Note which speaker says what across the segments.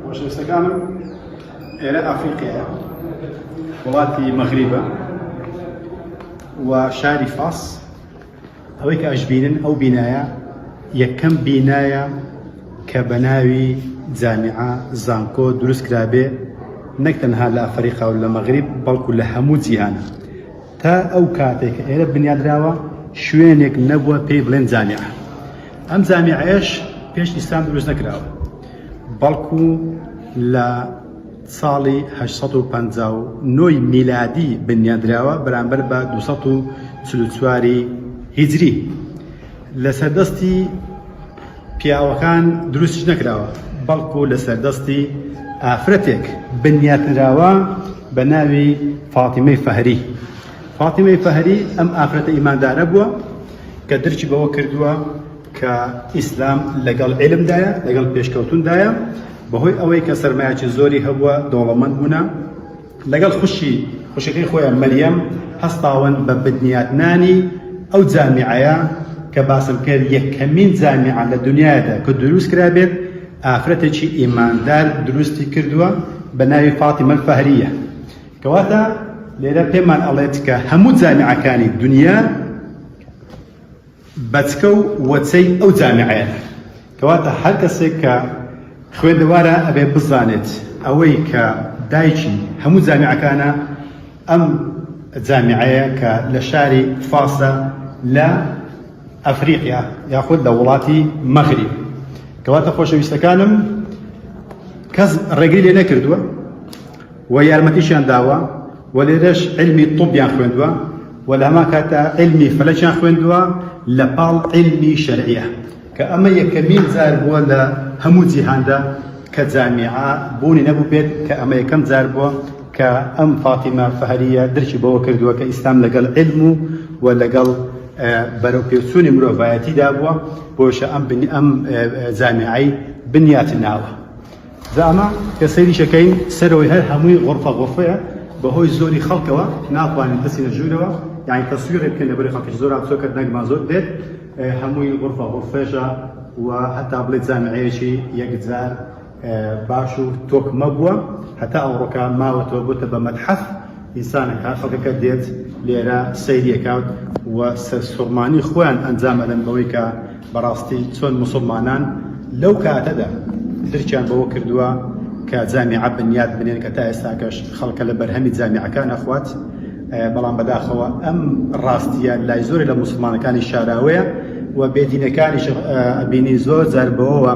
Speaker 1: خۆشەویستەکانم ئێرە ئەفریقیایە وڵاتی مەغریبە و شاری فاس ئەوەی کە ئەشبینن ئەو بینایە یەکەم بینایە کە بە ناوی جامیعە زانکۆ دروست کرابێ نەک تەنها لە ئەفریقا و لە مەغریب بەڵکو لە هەموو جیهانە تا ئەو کاتێک کە ئێرە بنیادراوە شوێنێک نەبووە پێی بڵێن جامیعە. ئەم جامیعەیەش پێش ئیسلام دروست نەکراوە بەڵکو لە ساڵی 859 میلادی بنیادراوە بەرامبەر بە 244 هیجری. لە سەردەستی پیاوەکان دروستش نەکراوە بەڵکو لە سەردەستی ئافرەتێک بنیادراوە بە ناوی فاتیمەی فەهری. فاتیمەی فەهری ئەم ئافرەتە ئیماندارە بووە کە درکی بەوە کردووە کە ئیسلام لەگەڵ عیلمدایە لەگەڵ پێشکەوتوندایە بەهۆی ئەوەی کە سەرمایەکی زۆری هەبووە دەوڵەمەند بوونە لەگەڵ خوشەکەی خۆیان مەریەم هەستاون بە بنیادنانی ئەو جامیعەیە کە باسم کرد یەکەمین جامیعە لە دنیادا کە دروست کرابێت ئافرەتێکی ئیماندار دروستی کردووە بە ناوی فاتیمە فەهریە. کەواتە لێرە پێمان ئەڵێت کە هەموو جامیعەکانی دنیا بەچکە و وەچەی ئەو جامیعەیە. کەواتە هەر کەسێک کە خوێندەوارە ئەبێ بزانێت ئەوەی کە دایکی هەموو جامیعەکانە ئەم جامیعەیە کە لە شاری فاسە لە ئەفریقیا یاخود لە وڵاتی مەغریب. کەواتە خۆشەویستەکانم کەس ڕێگری لێ نەکردووە و یارمەتیشیان داوە و لێرەش علمی طوبیان خوێندووە و لە هەمان کاتە علمی فەلەکیان خوێندووە لە پاڵ علمی شەرعیە کە ئەمە یەکەمین جار بووە لە هەموو جیهاندا کە جامیعە بوونی نەبوو بێت کە ئەمە یەکەم جار بووە کە ئەم فاتیمە فەهریە درکی بەوە کردووە کە ئیسلام لەگەڵ علم و لەگەڵ بەرەوپێچوونی مرۆڤایەتیدا بووە بۆشە ئەم جامیعەی بنیات ناوە. جا ئەمە کە سەیریشەکەین سەرەوەی هەر هەمووی غورفە بەهۆی زۆری خەڵکەوە ناتوانین بچینە ژوورەوە یعنی تەسویرێک بکەین لەبەری خەڵکیش زۆر ئاچۆکە نەگمان زۆر بێت هەمووی غورفەژە و هەتا بڵێت جامیعەیەکی یەکجار باش و تۆکمە بووە هەتا ئەوڕۆکە ماوەتەوە بووتە بە مەتحەف ئینسانێکە خەڵکەکە دێت لێرە سەیریەکات و سەرسوڕمانی خۆیان ئەنجام ئەدەن بەوەی کە بەڕاستی چۆن موسڵمانان لەو کاتەدا درکیان بەوە کردووە کە جامیعە بنیاد بنێن کە تا ئێستاکەش خەڵکە لە بەرهەمی جامیعەکان ئەخوات بەڵام بەداخەوە ئەم ڕاستیە لای زۆری لە موسڵمانەکانی شاراوەیە و بێدینەکانیش ئەبینی زۆر جار بەوەوە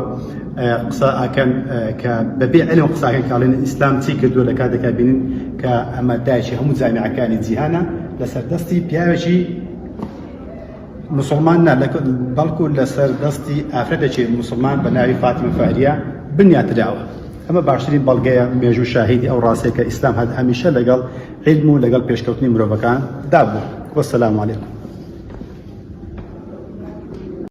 Speaker 1: قسە ئاکەن کە بەبێ علم قساکەن کاڵێن ئیسلام چی کردووە لە کاتێکا بینین کە ئەمە دایکی هەموو جامیعەکانی جیهانە لەسەر دەستی پیاوێکی مسلمان بەڵکو لەسەر دەستی ئافرەتێکی مسلمان بە ناوی فاتیمە فەهریە بنیاتراوە. ئەمە باشترین بەڵگەیە مێژوو شاهیدی ئەو ڕاستەیە کە ئیسلام هەمیشە لەگەڵ علم و لەگەڵ پێشکەوتنی مرۆڤەکان دابوو. وەسەلام عەلەیکوم.